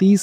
30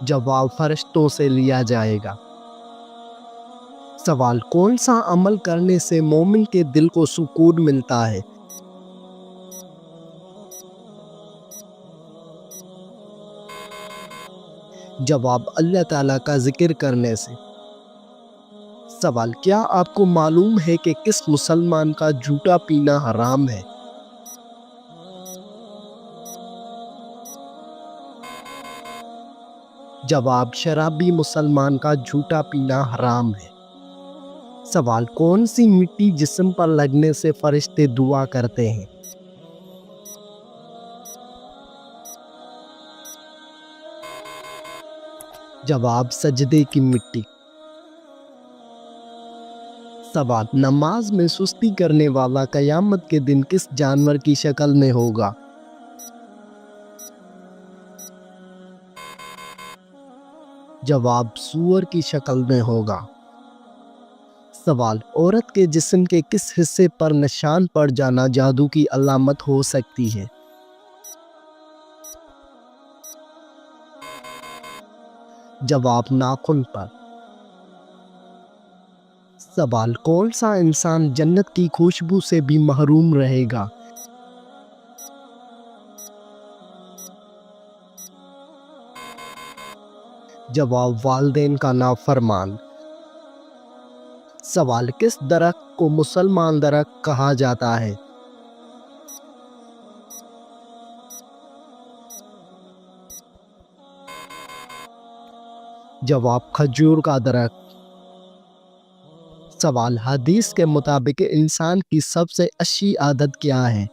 جواب فرشتوں سے لیا جائے گا۔ سوال کون سا عمل کرنے سے مومن کے دل کو سکون ملتا ہے؟ جواب اللہ تعالیٰ کا ذکر کرنے سے۔ سوال کیا آپ کو معلوم ہے کہ کس مسلمان کا جھوٹا پینا حرام ہے؟ جواب شرابی مسلمان کا جھوٹا پینا حرام ہے۔ سوال کون سی مٹی جسم پر لگنے سے فرشتے دعا کرتے ہیں؟ جواب سجدے کی مٹی۔ سوال نماز میں سستی کرنے والا قیامت کے دن کس جانور کی شکل میں ہوگا؟ جواب سور کی شکل میں ہوگا۔ سوال عورت کے جسم کے کس حصے پر نشان پڑ جانا جادو کی علامت ہو سکتی ہے؟ جواب ناخن پر۔ سوال کون سا انسان جنت کی خوشبو سے بھی محروم رہے گا؟ جواب والدین کا نافرمان۔ سوال کس درخت کو مسلمان درخت کہا جاتا ہے؟ جواب کھجور کا درخت۔ سوال حدیث کے مطابق انسان کی سب سے اچھی عادت کیا ہے؟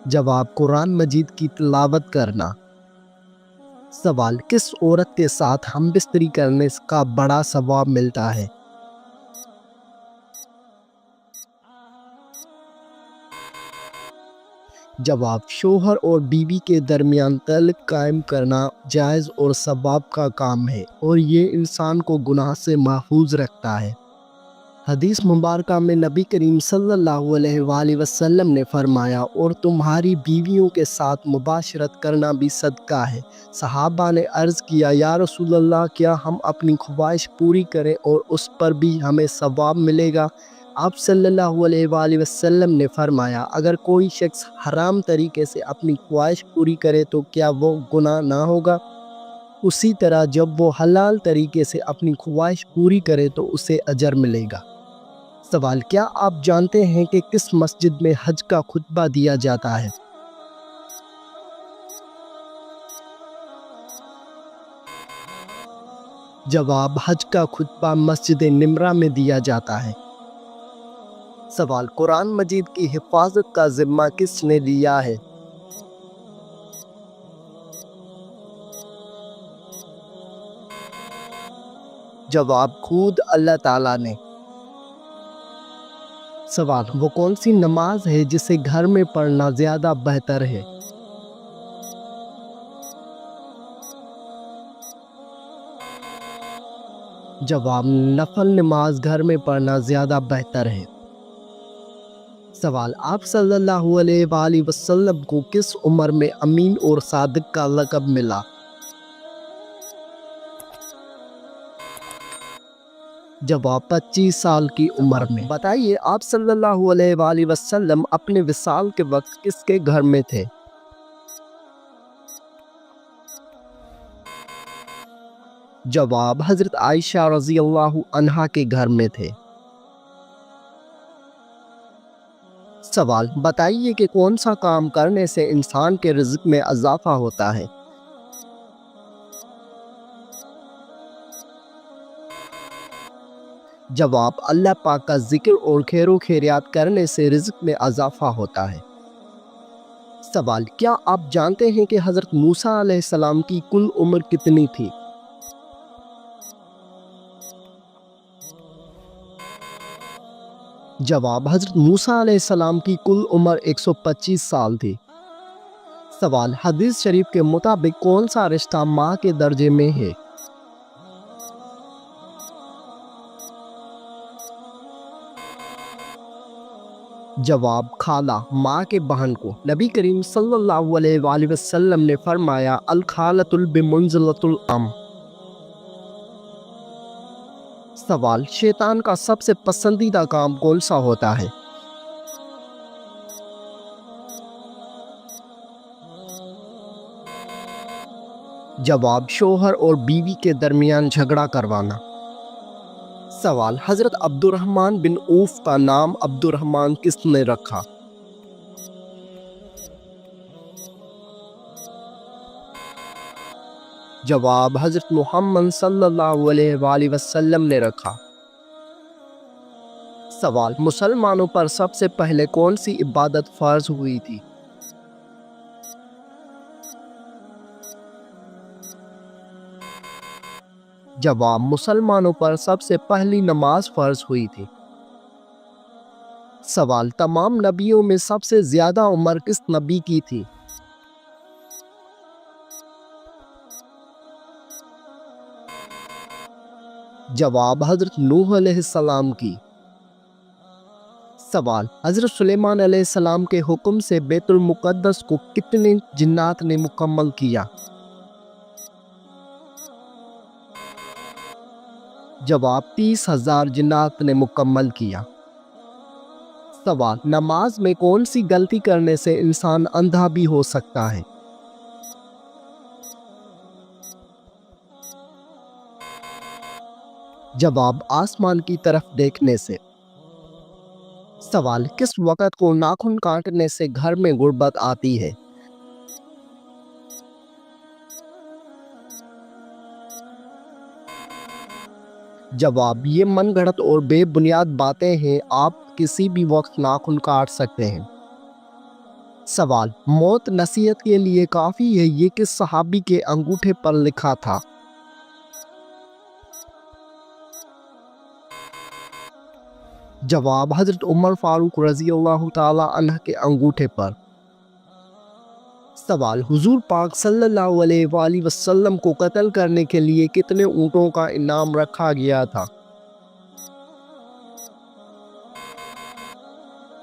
جواب قرآن مجید کی تلاوت کرنا۔ سوال کس عورت کے ساتھ ہم بستری کرنے کا بڑا ثواب ملتا ہے؟ جواب شوہر اور بیوی کے درمیان تعلق قائم کرنا جائز اور ثواب کا کام ہے اور یہ انسان کو گناہ سے محفوظ رکھتا ہے۔ حدیث مبارکہ میں نبی کریم صلی اللہ علیہ وآلہ وسلم نے فرمایا اور تمہاری بیویوں کے ساتھ مباشرت کرنا بھی صدقہ ہے۔ صحابہ نے عرض کیا یا رسول اللہ کیا ہم اپنی خواہش پوری کریں اور اس پر بھی ہمیں ثواب ملے گا؟ آپ صلی اللہ علیہ وآلہ وسلم نے فرمایا اگر کوئی شخص حرام طریقے سے اپنی خواہش پوری کرے تو کیا وہ گناہ نہ ہوگا؟ اسی طرح جب وہ حلال طریقے سے اپنی خواہش پوری کرے تو اسے اجر ملے گا۔ سوال کیا آپ جانتے ہیں کہ کس مسجد میں حج کا خطبہ دیا جاتا ہے؟ جواب حج کا خطبہ مسجد نمرہ میں دیا جاتا ہے۔ سوال قرآن مجید کی حفاظت کا ذمہ کس نے لیا ہے؟ جواب خود اللہ تعالیٰ نے۔ سوال وہ کون سی نماز ہے جسے گھر میں پڑھنا زیادہ بہتر ہے؟ جواب نفل نماز گھر میں پڑھنا زیادہ بہتر ہے۔ سوال آپ صلی اللہ علیہ وآلہ وسلم کو کس عمر میں امین اور صادق کا لقب ملا؟ جواب 25 سال کی عمر میں۔ بتائیے آپ صلی اللہ علیہ وآلہ وسلم اپنے وصال کے وقت کس کے گھر میں تھے؟ جواب حضرت عائشہ رضی اللہ عنہا کے گھر میں تھے۔ سوال بتائیے کہ کون سا کام کرنے سے انسان کے رزق میں اضافہ ہوتا ہے؟ جواب اللہ پاک کا ذکر اور خیر و خیریات کرنے سے رزق میں اضافہ ہوتا ہے۔ سوال کیا آپ جانتے ہیں کہ حضرت موسیٰ علیہ السلام کی کل عمر کتنی تھی؟ جواب حضرت موسیٰ علیہ السلام کی کل عمر 125 سال تھی۔ سوال حدیث شریف کے مطابق کون سا رشتہ ماں کے درجے میں ہے؟ جواب خالہ، ماں کے بہن کو۔ نبی کریم صلی اللہ علیہ وآلہ وسلم نے فرمایا الخالۃ بمنزلۃ الام۔ سوال، شیطان کا سب سے پسندیدہ کام کون سا ہوتا ہے؟ جواب، شوہر اور بیوی کے درمیان جھگڑا کروانا۔ سوال، حضرت عبد الرحمن بن عوف کا نام عبد الرحمن کس نے رکھا؟ جواب، حضرت محمد صلی اللہ علیہ وآلہ وسلم نے رکھا۔ سوال، مسلمانوں پر سب سے پہلے کون سی عبادت فرض ہوئی تھی؟ جواب، مسلمانوں پر سب سے پہلی نماز فرض ہوئی تھی۔ سوال، تمام نبیوں میں سب سے زیادہ عمر کس نبی کی تھی؟ جواب، حضرت نوح علیہ السلام کی۔ سوال، حضرت سلیمان علیہ السلام کے حکم سے بیت المقدس کو کتنے جنات نے مکمل کیا؟ جواب، 30,000 جنات نے مکمل کیا۔ سوال، نماز میں کون سی غلطی کرنے سے انسان اندھا بھی ہو سکتا ہے؟ جواب، آسمان کی طرف دیکھنے سے۔ سوال، کس وقت کو ناخن کاٹنے سے گھر میں غربت آتی ہے؟ جواب، یہ من گھڑت اور بے بنیاد باتیں ہیں، آپ کسی بھی وقت ناخن کاٹ سکتے ہیں۔ سوال، موت نصیحت کے لیے کافی ہے، یہ کس صحابی کے انگوٹھے پر لکھا تھا؟ جواب، حضرت عمر فاروق رضی اللہ تعالی عنہ کے انگوٹھے پر۔ سوال، حضور پاک صلی اللہ علیہ وآلہ وسلم کو قتل کرنے کے لیے کتنے اونٹوں کا انعام رکھا گیا تھا؟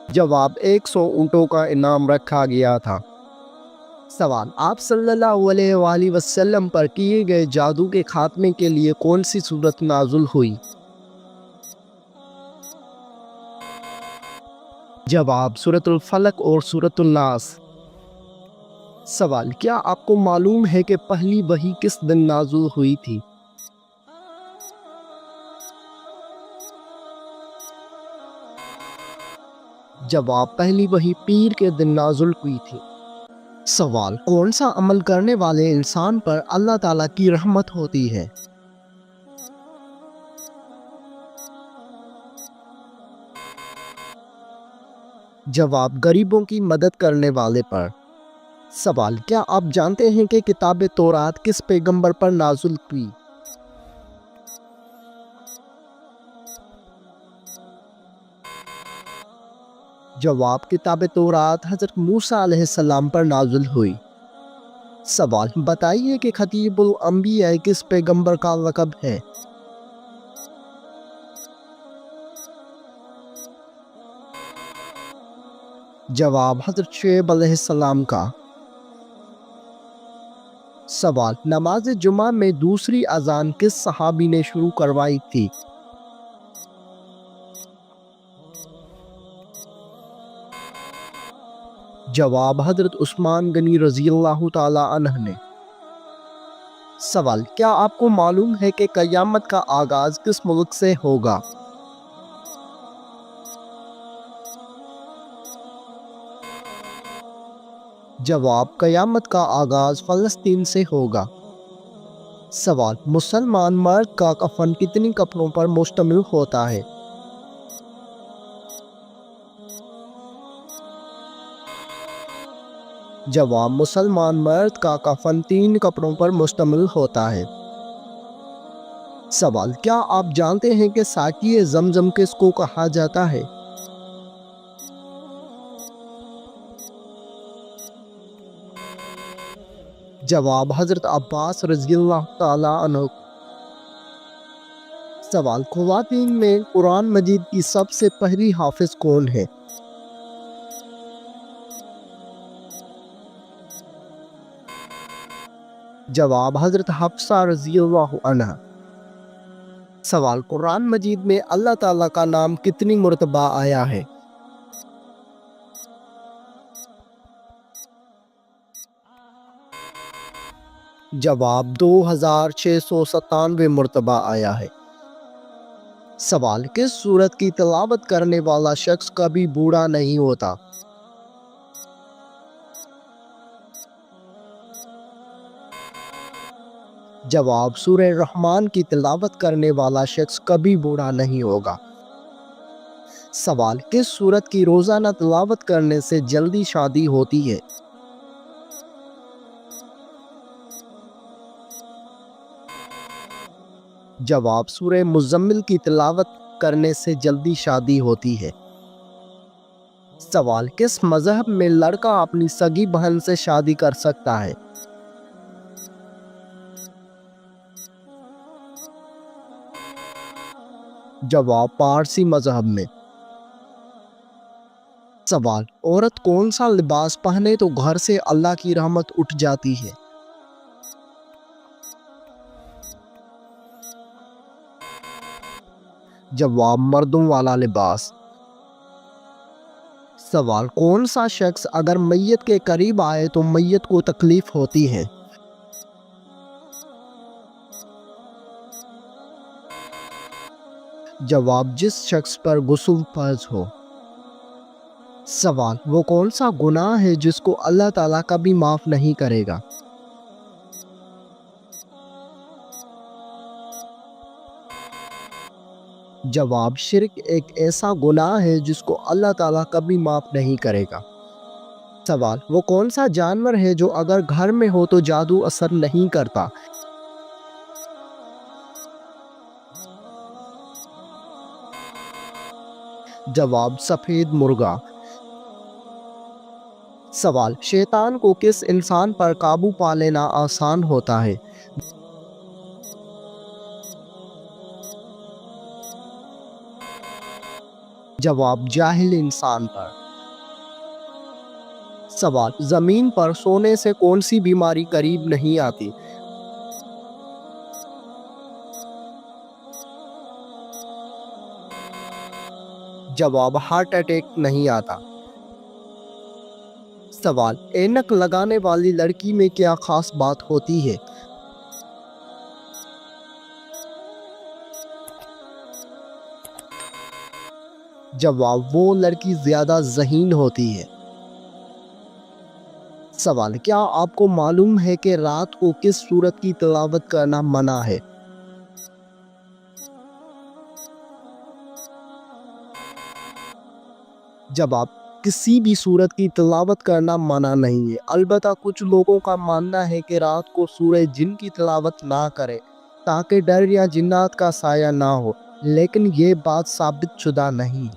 جواب، 100 اونٹوں کا انعام رکھا گیا تھا۔ سوال، آپ صلی اللہ علیہ وآلہ وسلم پر کیے گئے جادو کے خاتمے کے لیے کون سی سورت نازل ہوئی؟ جواب، سورۃ الفلق اور سورۃ الناس۔ سوال، کیا آپ کو معلوم ہے کہ پہلی وحی کس دن نازل ہوئی تھی؟ جواب، پہلی وحی پیر کے دن نازل ہوئی تھی۔ سوال، کون سا عمل کرنے والے انسان پر اللہ تعالیٰ کی رحمت ہوتی ہے؟ جواب، غریبوں کی مدد کرنے والے پر۔ سوال، کیا آپ جانتے ہیں کہ کتاب تورات کس پیغمبر پر نازل ہوئی؟ جواب، کتاب تورات حضرت موسیٰ علیہ السلام پر نازل ہوئی۔ سوال، بتائیے کہ خطیب الانبیاء کس پیغمبر کا لقب ہے؟ جواب، حضرت شعیب علیہ السلام کا۔ سوال، نماز جمعہ میں دوسری اذان کس صحابی نے شروع کروائی تھی؟ جواب، حضرت عثمان غنی رضی اللہ تعالی عنہ نے۔ سوال، کیا آپ کو معلوم ہے کہ قیامت کا آغاز کس ملک سے ہوگا؟ جواب، قیامت کا آغاز فلسطین سے ہوگا۔ سوال، مسلمان مرد کا کفن کتنی کپڑوں پر مشتمل ہوتا ہے؟ جواب، مسلمان مرد کا کفن 3 کپڑوں پر مشتمل ہوتا ہے۔ سوال، کیا آپ جانتے ہیں کہ ساقی زمزم کس کو کہا جاتا ہے؟ جواب، حضرت عباس رضی اللہ تعالی عنہ۔ سوال، خواتین میں قرآن مجید کی سب سے پہلی حافظ کون ہے؟ جواب حضرت حفصہ رضی اللہ عنہ۔ سوال، قرآن مجید میں اللہ تعالیٰ کا نام کتنی مرتبہ آیا ہے؟ جواب 2697 مرتبہ آیا ہے۔ سوال، کس سورت کی تلاوت کرنے والا شخص کبھی بوڑھا نہیں ہوتا؟ جواب، سورہ رحمان کی تلاوت کرنے والا شخص کبھی بوڑھا نہیں ہوگا۔ سوال، کس سورت کی روزانہ تلاوت کرنے سے جلدی شادی ہوتی ہے؟ جواب، سورہ مزمل کی تلاوت کرنے سے جلدی شادی ہوتی ہے۔ سوال، کس مذہب میں لڑکا اپنی سگی بہن سے شادی کر سکتا ہے؟ جواب، پارسی مذہب میں۔ سوال، عورت کون سا لباس پہنے تو گھر سے اللہ کی رحمت اٹھ جاتی ہے؟ جواب، مردوں والا لباس۔ سوال، کون سا شخص اگر میت کے قریب آئے تو میت کو تکلیف ہوتی ہے؟ جواب، جس شخص پر غسل فرض ہو۔ سوال، وہ کون سا گناہ ہے جس کو اللہ تعالیٰ کبھی معاف نہیں کرے گا؟ جواب، شرک ایک ایسا گناہ ہے جس کو اللہ تعالیٰ کبھی معاف نہیں کرے گا۔ سوال، وہ کون سا جانور ہے جو اگر گھر میں ہو تو جادو اثر نہیں کرتا؟ جواب، سفید مرغا۔ سوال، شیطان کو کس انسان پر قابو پا لینا آسان ہوتا ہے؟ جواب، جاہل انسان پر۔ سوال، زمین پر سونے سے کون سی بیماری قریب نہیں آتی؟ جواب، ہارٹ اٹیک نہیں آتا۔ سوال، اینک لگانے والی لڑکی میں کیا خاص بات ہوتی ہے؟ جواب، وہ لڑکی زیادہ ذہین ہوتی ہے۔ سوال، کیا آپ کو معلوم ہے کہ رات کو کس سورت کی تلاوت کرنا منع ہے؟ جواب، کسی بھی سورت کی تلاوت کرنا منع نہیں ہے، البتہ کچھ لوگوں کا ماننا ہے کہ رات کو سورہ جن کی تلاوت نہ کرے تاکہ ڈر یا جنات کا سایہ نہ ہو، لیکن یہ بات ثابت شدہ نہیں ہے۔